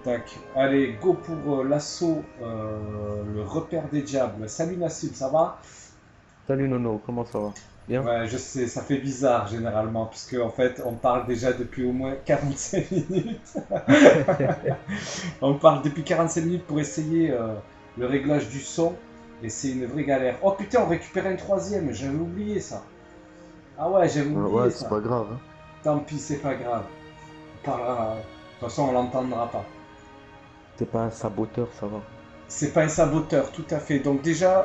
Tac. Allez, go pour l'assaut, le repère des diables. Salut Nassim, ça va? Salut Nono, comment ça va? Bien? Ouais, je sais, ça fait bizarre généralement, puisque en fait, on parle déjà depuis au moins 45 minutes. On parle depuis 45 minutes pour essayer le réglage du son, et c'est une vraie galère. Oh putain, on récupère un troisième, j'avais oublié ça. Ah ouais, j'avais oublié Ouais, c'est ça. pas grave, hein. Tant pis, c'est pas grave. On parlera. De toute façon, on l'entendra pas. T'es pas un saboteur, ça va. C'est pas un saboteur, tout à fait. Donc déjà,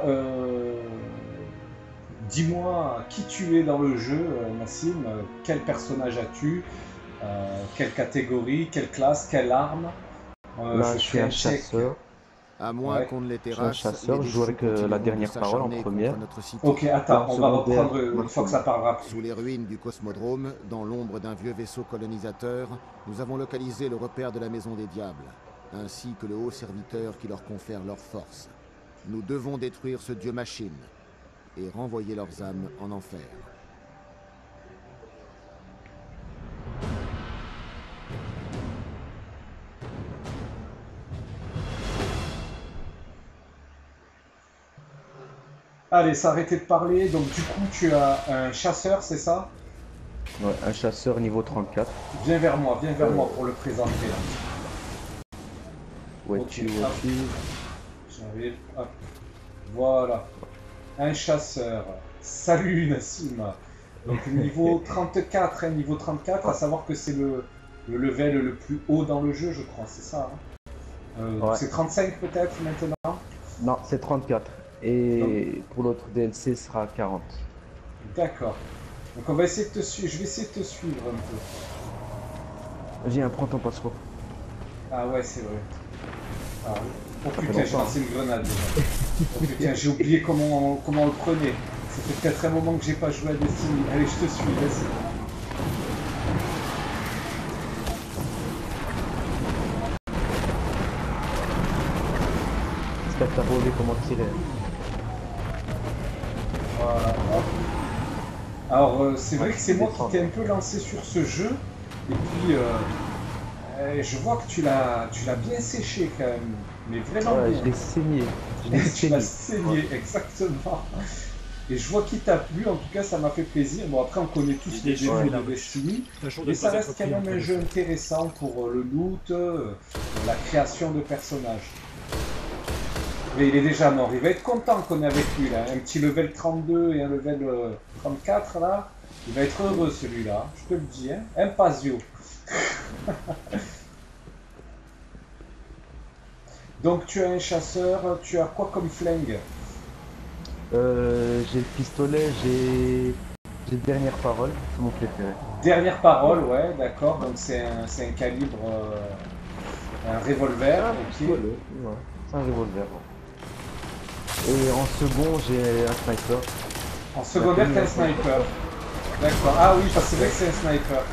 dis-moi qui tu es dans le jeu, Nassim. Quel personnage as-tu? Quelle catégorie? Quelle classe? Quelle arme? Là, Je je suis ferai un un check. chasseur. À moins Ouais. qu'on ne les Je suis un terrasse, les chasseur, je joue déchus avec la continueront de dernière parole en s'acharner contre première. notre cité. Ok, Et attends, en on va secondaire, reprendre une fois que ça Maxime. parlera plus. Sous les ruines du cosmodrome, dans l'ombre d'un vieux vaisseau colonisateur, nous avons localisé le repère de la Maison des Diables, ainsi que le haut serviteur qui leur confère leur force. Nous devons détruire ce dieu machine et renvoyer leurs âmes en enfer. Allez, s'arrêter de parler. Donc du coup, tu as un chasseur, c'est ça? Ouais, un chasseur niveau 34. Viens vers moi pour le présenter là. Ouais, Ok, tu, hop, j'arrive, hop. Voilà. Un chasseur. Salut Nassim. Donc niveau 34, hein, niveau 34, à savoir que c'est le level le plus haut dans le jeu, je crois, c'est ça. Hein. Ouais. C'est 35 peut-être maintenant. Non, c'est 34. Et pour l'autre DLC, ce sera 40. D'accord. Donc on va essayer de te suivre. Je vais essayer de te suivre un Viens, prends ton passeport. peu. Ah ouais, c'est vrai. Ah, oh Ça fait putain, j'ai longtemps. lancé une grenade déjà. Oh putain, j'ai oublié comment on le prenait. Ça fait peut-être un moment que j'ai pas joué à Destiny. Allez, je te suis, vas-y. J'espère que t'as pas oublié comment tirer. Voilà, hop. Alors, c'est vrai que c'est moi qui Descendre. t'ai un peu lancé sur ce jeu. Et puis, je vois que tu l'as bien séché quand même. Mais vraiment Ouais, bien. je l'ai saigné. Je l'ai Tu l'as saigné. saigné, exactement. Et je vois qu'il t'a plu, en tout cas ça m'a fait plaisir. Bon après on connaît tous les défauts Ouais. de Destiny, Tâchons de mais ne ça pas reste être quand pris en même un pleine jeu face. intéressant pour le loot, la création de personnages. Mais il est déjà mort, il va être content qu'on est avec lui là. Un petit level 32 et un level 34 là. Il va être heureux celui-là, je te le dis. Hein. Impasio. Donc tu as un chasseur, tu as quoi comme flingue? J'ai le pistolet, j'ai dernière parole, c'est mon préféré. Dernière parole, ouais, d'accord. Donc c'est un calibre, un revolver, Un ok. pistolet, ouais. C'est un revolver. Ouais. Et en second, j'ai un sniper. En secondaire, t'es un sniper. D'accord. Ah oui, parce que c'est vrai que c'est un sniper.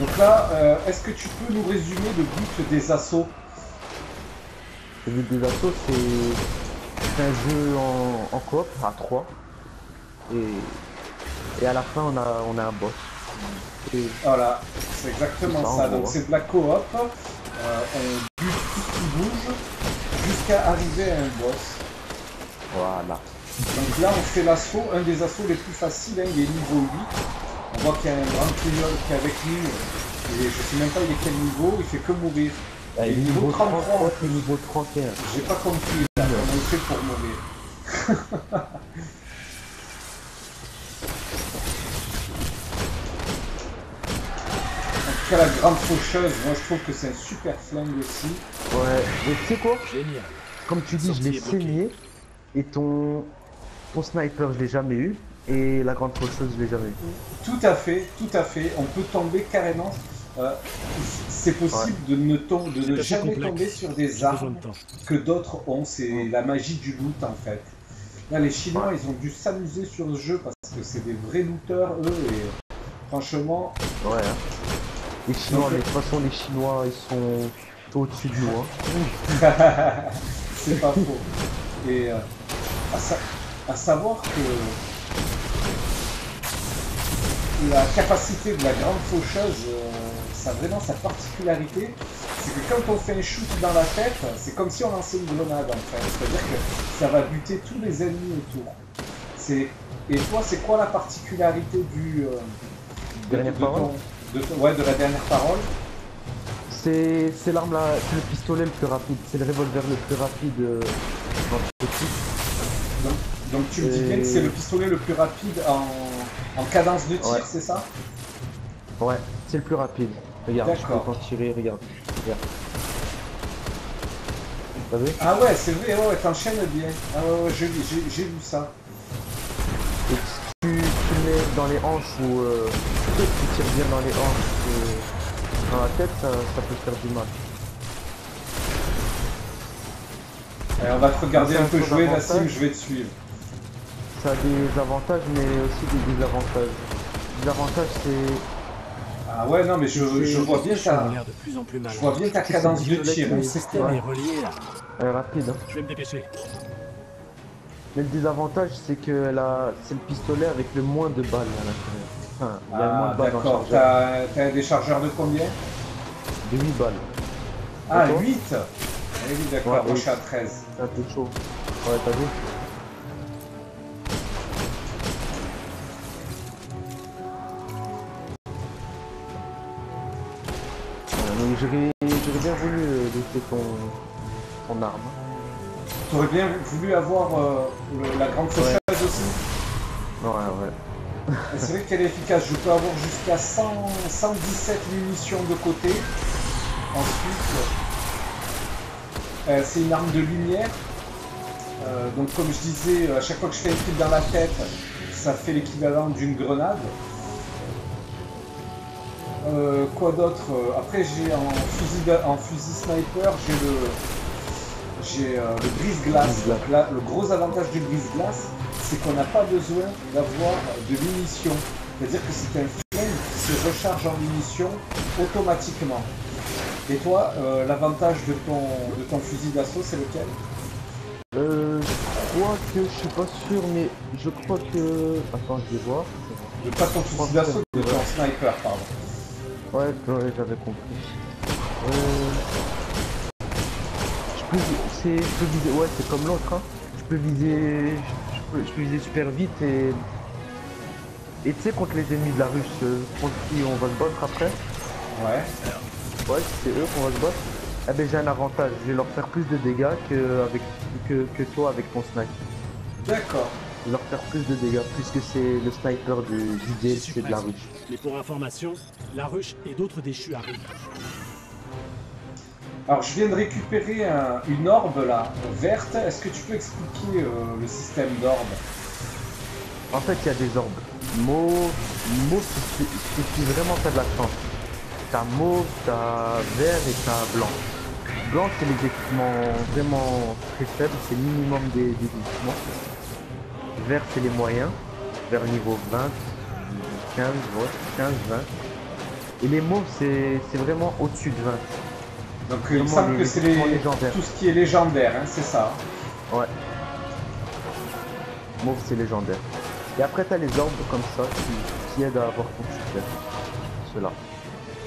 Donc là, est-ce que tu peux nous résumer le but des assauts? Le but des assauts, c'est un jeu en coop à 3. Et à la fin, on a un boss. Et Voilà, c'est exactement C'est ça, en ça. gros, Donc hein. c'est de la coop. On bute tout ce qui bouge jusqu'à arriver à un boss. voilà. Donc là, on fait l'assaut, un des assauts les plus faciles, hein, il est niveau 8. On voit qu'il y a un grand criminel qui est avec nous. Et je sais même pas il est quel niveau, il fait que mourir. Et Et niveau 33, et niveau 31. j'ai pas compris là, comment il fait pour mourir. En tout cas, la grande faucheuse, moi je trouve que c'est un super flingue aussi. Ouais, mais tu sais quoi? Génial. Comme tu dis, je Sortie l'ai est bloquée. saigné. Et ton sniper, je l'ai jamais eu. Et la grande faucheuse, je l'ai jamais eu. Tout à fait, tout à fait. On peut tomber carrément. euh, c'est possible de C'est ne assez jamais complexe. tomber sur des J'ai besoin armes de temps. que d'autres ont. C'est la magie du loot en fait. Là, les Chinois, Ouais. ils ont dû s'amuser sur ce jeu parce que c'est des vrais looters, eux. Et franchement, Ouais, hein. Les Chinois, de toute façon, les Chinois, ils sont au-dessus de nous, hein. c'est pas faux. Et à savoir que la capacité de la grande faucheuse, ça a vraiment sa particularité, c'est que quand on fait un shoot dans la tête, c'est comme si on lançait une grenade en fait. C'est-à-dire que ça va buter tous les ennemis autour. Et toi, c'est quoi la particularité de la dernière parole? C'est l'arme là, c'est le pistolet le plus rapide, c'est le revolver le plus rapide dans le type. Donc tu me dis bien que c'est le pistolet le plus rapide en cadence de tir, c'est ça? Ouais, c'est le plus rapide. Regarde, je peux D'accord. t'en tirer, regarde. T'as vu? Ah ouais, c'est vrai, ouais, t'enchaînes bien. Ah ouais, j'ai vu ça. Et si tu le mets dans les hanches ou tu tires bien dans les hanches dans la tête, ça peut faire du mal. Allez, on va te regarder un peu Ça a jouer, son Nassim, avantage. je vais te suivre. Ça a des avantages mais aussi des désavantages. Les avantages c'est... Ah ouais, non, mais je vois bien Ça a l'air de plus en plus mal. je vois bien ta cadence de tir. Le Hein. système est relié là. Elle est rapide. Hein. Je vais me dépêcher. Mais le désavantage c'est que c'est le pistolet avec le moins de balles à l'intérieur. Enfin, il y a le moins Ah de balles dans le d'accord, chargeur. t'as des chargeurs de combien? De 8 balles. Ah, Et toi 8. Ah oui, d'accord, Ouais, moi oui. je suis à 13. C'est un peu chaud. Ouais, t'as vu? Donc j'aurais bien voulu laisser ton arme. T'aurais bien voulu avoir la grande faucheuse aussi? Ouais. C'est vrai qu'elle est efficace, je peux avoir jusqu'à 117 munitions de côté. Ensuite, c'est une arme de lumière. Donc comme je disais, à chaque fois que je fais un truc dans la tête, ça fait l'équivalent d'une grenade. Quoi d'autre? Après j'ai en fusil sniper, j'ai le brise-glace. Donc là, le gros avantage du brise-glace, c'est qu'on n'a pas besoin d'avoir de munitions. C'est-à-dire que c'est un flingue qui se recharge en munitions automatiquement. Et toi, l'avantage de ton fusil d'assaut, c'est lequel? Je crois que je suis pas sûr, mais je crois que... Attends, je vais voir. Pas ton fusil d'assaut, de ton sniper, pardon. Ouais, j'avais compris. Je peux viser... Ouais, c'est comme l'autre, hein. Je peux viser... Je peux viser super vite et... Et tu sais, contre les ennemis de la ruche, contre qui on va se battre après. Ouais. Ouais, c'est eux qu'on va se battre. Eh ben j'ai un avantage, je vais leur faire plus de dégâts que toi avec ton sniper. D'accord. Je vais leur faire plus de dégâts, puisque c'est le sniper du DLC de la ruche. Mais pour information, la ruche et d'autres déchus arrivent. Alors je viens de récupérer une orbe là, verte. Est-ce que tu peux expliquer le système d'orbe? En fait, il y a des orbes. Mauve, si vraiment t'as de la chance. T'as mauve, t'as vert et t'as blanc. Blanc, c'est les équipements vraiment très faibles, c'est le minimum des équipements. Vert, c'est les moyens, vers niveau 20, 15, ouais, 15, 20. Et les mauves, c'est vraiment au-dessus de 20. Donc il me semble que c'est tout ce qui est légendaire, hein, c'est ça. Ouais. Mauve, c'est légendaire. Et après, t'as les orbes comme ça qui aident à avoir ton super. Ceux-là.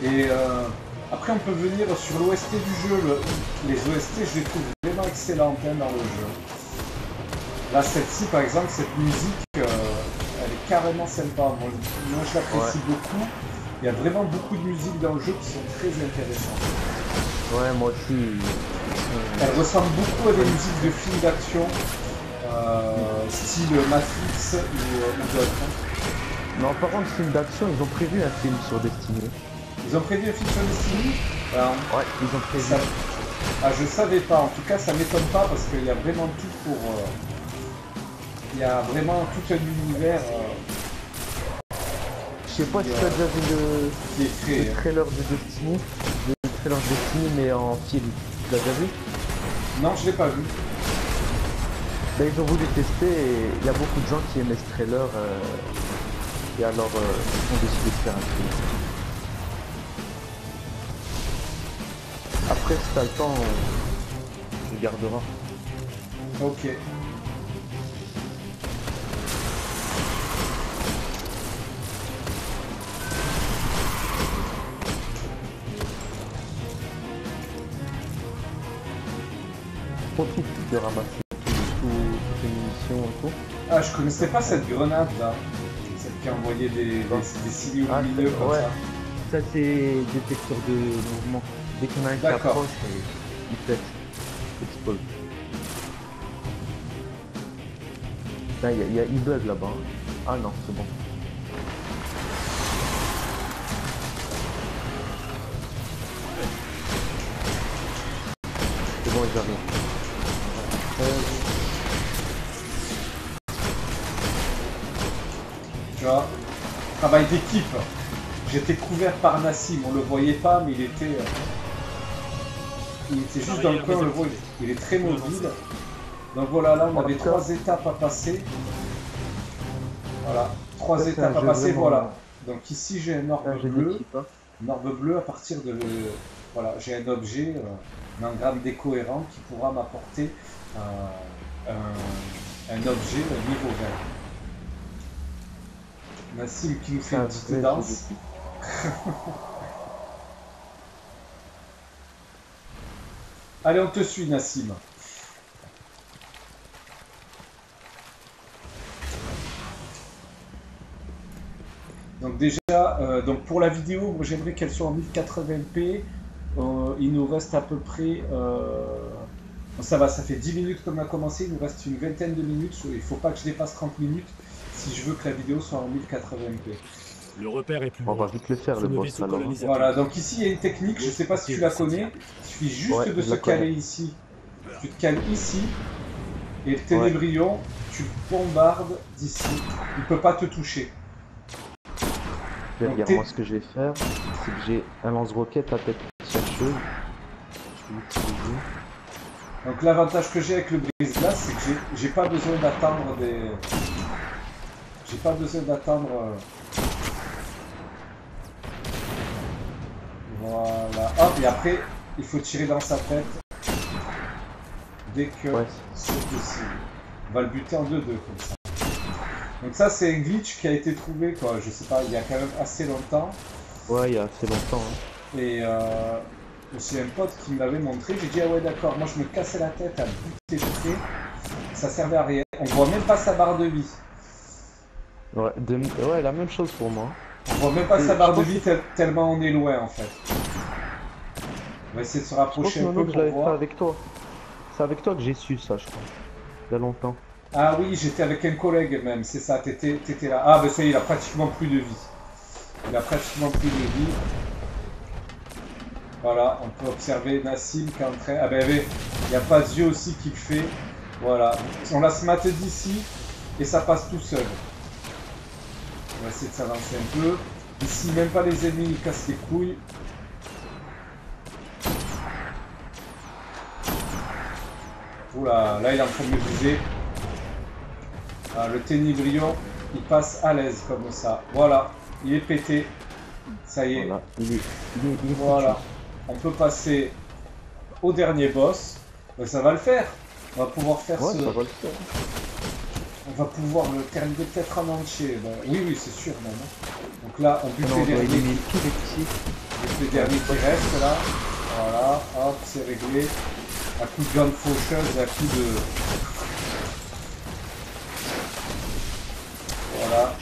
Et après, on peut venir sur l'OST du jeu. Les OST, je les trouve vraiment excellentes hein, dans le jeu. Là, celle-ci, par exemple, cette musique, elle est carrément sympa. Moi je l'apprécie beaucoup. Il y a vraiment beaucoup de musiques dans le jeu qui sont très intéressantes. Ouais, moi aussi. Elle ressemble beaucoup à des musiques de films d'action, style Matrix ou d'autres. Non, par contre, film d'action, ils ont prévu un film sur Destiny. Ils ont prévu un film sur Destiny? Ouais, ils ont prévu. Ça... Ah, je savais pas. En tout cas, ça m'étonne pas parce qu'il y a vraiment tout pour... Il y a vraiment tout un univers... Je sais pas si t'as déjà vu le trailer de Destiny. Le trailer de Destiny, mais en film. Tu l'as déjà vu? Non, je l'ai pas vu. Ben, ils ont voulu tester et il y a beaucoup de gens qui aimaient ce trailer. Et alors, ils ont décidé de faire un film. Après, si t'as le temps, tu garderas. Ok. profite de ramasser toutes les munitions et tout. Ah, je connaissais pas cette grenade là. Celle qui envoyait des ciliés au milieu comme ouais. ça. Ça c'est détecteur de mouvement. Dès qu'on a un qui D'accord. approche, il pète. Il explose. Là, il bug là-bas. Ah non, c'est bon. C'est bon, ils arrivent. Tu vois, travail d'équipe. J'étais couvert par Nassim, on le voyait pas, mais il était juste dans le coin, on le voit, il est très mobile. Donc voilà, là on avait 3 étapes à passer. Voilà, 3 étapes à passer, voilà. Donc ici j'ai un orbe bleu. Un orbe bleu à partir de... Voilà, j'ai un objet, un engramme décohérent qui pourra m'apporter un objet niveau 20. Nassim qui nous fait une petite danse. Allez, on te suit, Nassim. Donc déjà, donc pour la vidéo, j'aimerais qu'elle soit en 1080p. Il nous reste à peu près... ça va, ça fait 10 minutes qu'on a commencé, il nous reste une vingtaine de minutes. Il ne faut pas que je dépasse 30 minutes si je veux que la vidéo soit en 1080p. Le repère est plus On va loin. vite le faire, le boss alors. Voilà, donc ici il y a une technique, je ne sais pas si tu la connais, il suffit juste de se caler ici. Tu te cales ici, et le ténébrion, tu le bombardes d'ici. Il ne peut pas te toucher. Regarde, moi ce que je vais faire, c'est que j'ai un lance-roquette à tête chercheuse. Je vais l'utiliser. Donc l'avantage que j'ai avec le brise-glace, c'est que j'ai pas besoin d'attendre des... J'ai pas besoin d'attendre... Voilà, hop, et après, il faut tirer dans sa tête dès que c'est possible. On va le buter en 2-2 comme ça. Donc ça, c'est un glitch qui a été trouvé, quoi, je sais pas, il y a quand même assez longtemps. Ouais, il y a assez longtemps. Hein. Et c'est un pote qui me l'avait montré, j'ai dit, ah ouais d'accord, moi je me cassais la tête à buter le trait, ça servait à rien. On voit même pas sa barre de vie. Ouais, ouais, la même chose pour moi. On voit même pas sa barre de vie tellement on est loin en fait. On va essayer de se rapprocher un peu pour voir. Avec toi. C'est avec toi que j'ai su ça, je crois. Il y a longtemps. Ah oui, j'étais avec un collègue même, c'est ça, t'étais là. Ah ben ça y est, il a pratiquement plus de vie. Il a pratiquement plus de vie. Voilà, on peut observer Nassim qui est en train... Ah ben il n'y a pas de yeux aussi qui le fait. Voilà, on la se mate d'ici et ça passe tout seul. On va essayer de s'avancer un peu. Ici, même pas les ennemis, ils cassent les couilles. Oula, là il est en train de me viser. Ah, le ténébrion, il passe à l'aise comme ça. Voilà, il est pété. Ça y est. Voilà, Voilà. On peut passer au dernier boss. Ben, ça va le faire. On va pouvoir faire ça va le faire. On va pouvoir le terminer peut-être en entier. Ben, oui, c'est sûr même. Donc là, on bute les derniers. Les derniers qui restent là. Voilà, hop, c'est réglé. À coup de gants faucheuse, à coup de... Voilà.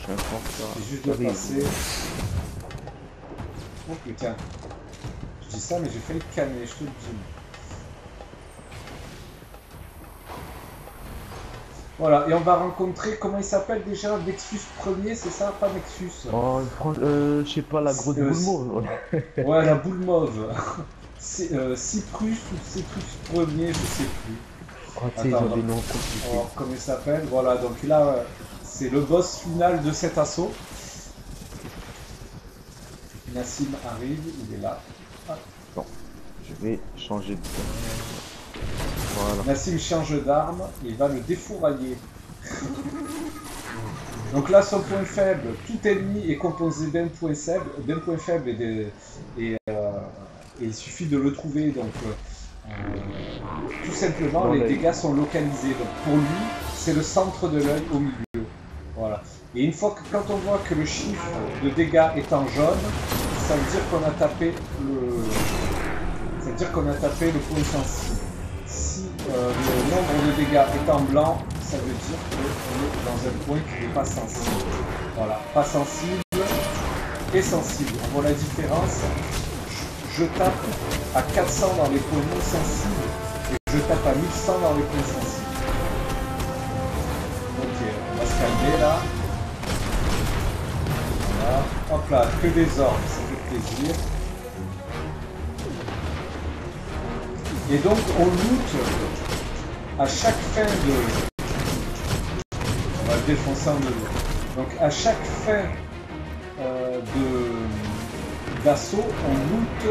C'est juste de passer. Oh putain. Je dis ça, mais j'ai failli canner, je te le dis. Voilà, et on va rencontrer, comment il s'appelle déjà, Nexus premier, c'est ça? Pas Nexus. Oh, je sais pas, la grosse boule mauve. Ouais, la boule mauve. Cyprus ou Citrus premier, je sais plus. Oh, tu sais, ils ont des noms compliqués. Alors, comment il s'appelle? Voilà, donc là, c'est le boss final de cet assaut. Nassim arrive, il est là. Ah. Bon, je vais changer de... Voilà. Nassim change d'arme, il va le défourailler. Donc là, son point faible, tout ennemi est composé d'un point faible et il suffit de le trouver. Donc, tout simplement, les dégâts sont localisés. Donc pour lui, c'est le centre de l'œil au milieu. Voilà. Et une fois que, quand on voit que le chiffre de dégâts est en jaune, ça veut dire qu'on a tapé le... Ça veut dire qu'on a tapé le point sensible. si le nombre de dégâts est en blanc, ça veut dire qu'on est dans un point qui n'est pas sensible. Voilà, pas sensible et sensible. On voit la différence. Je tape à 400 dans les points non sensibles et je tape à 1100 dans les points sensibles. Ok, on va se calmer là. Voilà. Hop là, que des orbes, ça fait plaisir. Et donc on loot à chaque fin de... On va le défoncer en deux. Donc à chaque fin d'assaut, on loot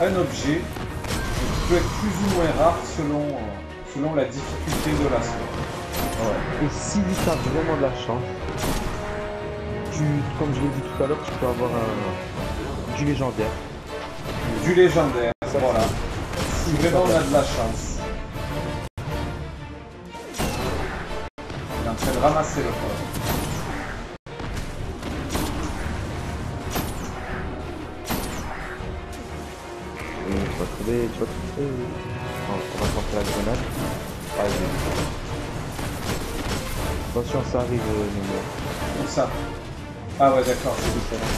un objet qui peut être plus ou moins rare selon la difficulté de l'assaut. Ouais. Et si tu as vraiment de la chance, comme je l'ai dit tout à l'heure, tu peux avoir du légendaire. Du légendaire, voilà. Si vraiment on a de la chance. Il est en train de ramasser le corps. Tu vas trouver. Non, on va tenter la grenade. Allez. Attention, ça arrive, Némo. Comme ça. Ah ouais, d'accord, c'est différent.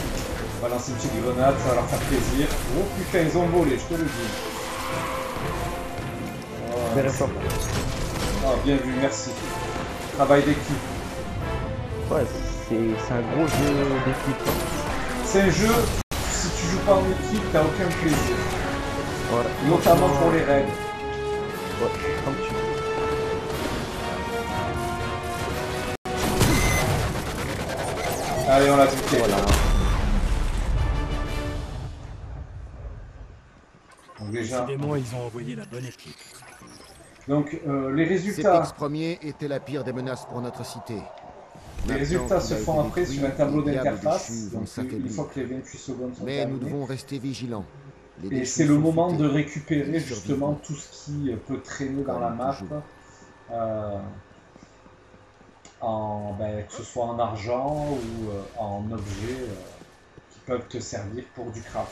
On va lancer une petite grenade, ça va leur faire plaisir. Oh putain, ils ont volé, je te le dis. Très fort. Oh, bien vu, merci. Travail d'équipe. Ouais, c'est un gros jeu d'équipe. C'est un jeu, si tu joues pas en équipe, t'as aucun plaisir. Voilà. Notamment pour les raids. Ouais, comme tu veux. Allez, on l'a buté. Voilà. Donc déjà. Décidément, ils ont envoyé la bonne équipe. Donc les résultats. Cépix Premier était la pire des menaces pour notre cité. Les résultats se font après sur un tableau d'interface. Donc une fois que les 28 secondes sont Mais nous terminées. devons rester vigilants. Et c'est le moment de récupérer justement tout ce qui peut traîner dans la map. Que ce soit en argent ou en objets qui peuvent te servir pour du craft.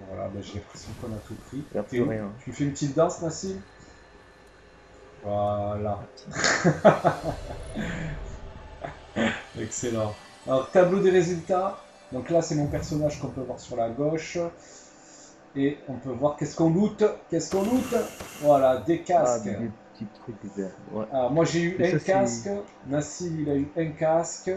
Voilà, j'ai l'impression qu'on a tout pris. Il n'y a plus rien. Tu fais une petite danse, Nassim? Voilà. Excellent. Alors, tableau des résultats. Donc là, c'est mon personnage qu'on peut voir sur la gauche. Et on peut voir qu'est-ce qu'on loot. Qu'est-ce qu'on loot? Voilà, des casques. Des petits trucs verts. Ouais. Alors, moi, j'ai eu un casque. Nassim, il a eu un casque.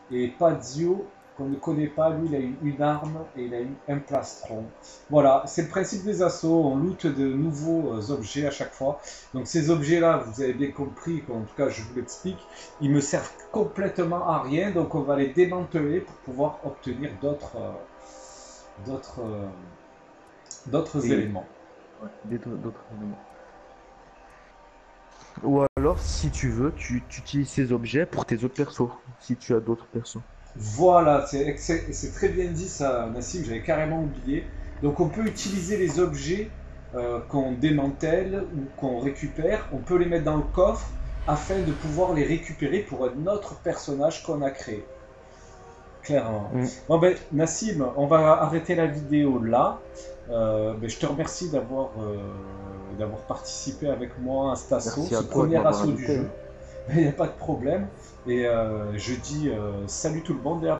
Et Pazio, qu'on ne connaît pas, lui, il a eu une arme et il a eu un plastron. Voilà, c'est le principe des assauts. On loot de nouveaux objets à chaque fois. Donc ces objets-là, vous avez bien compris, en tout cas je vous l'explique, ils me servent complètement à rien. Donc on va les démanteler pour pouvoir obtenir d'autres éléments. Ouais, d'autres éléments. Ou alors, si tu veux, tu utilises ces objets pour tes autres persos, si tu as d'autres persos. Voilà, c'est très bien dit ça, Nassim, j'avais carrément oublié. Donc on peut utiliser les objets qu'on démantèle ou qu'on récupère, on peut les mettre dans le coffre afin de pouvoir les récupérer pour un autre personnage qu'on a créé. Clairement. Bon ben, Nassim, on va arrêter la vidéo là. Je te remercie d'avoir participé avec moi à cet assaut, ce premier assaut du jeu. Il n'y a pas de problème. Et je dis salut tout le monde et à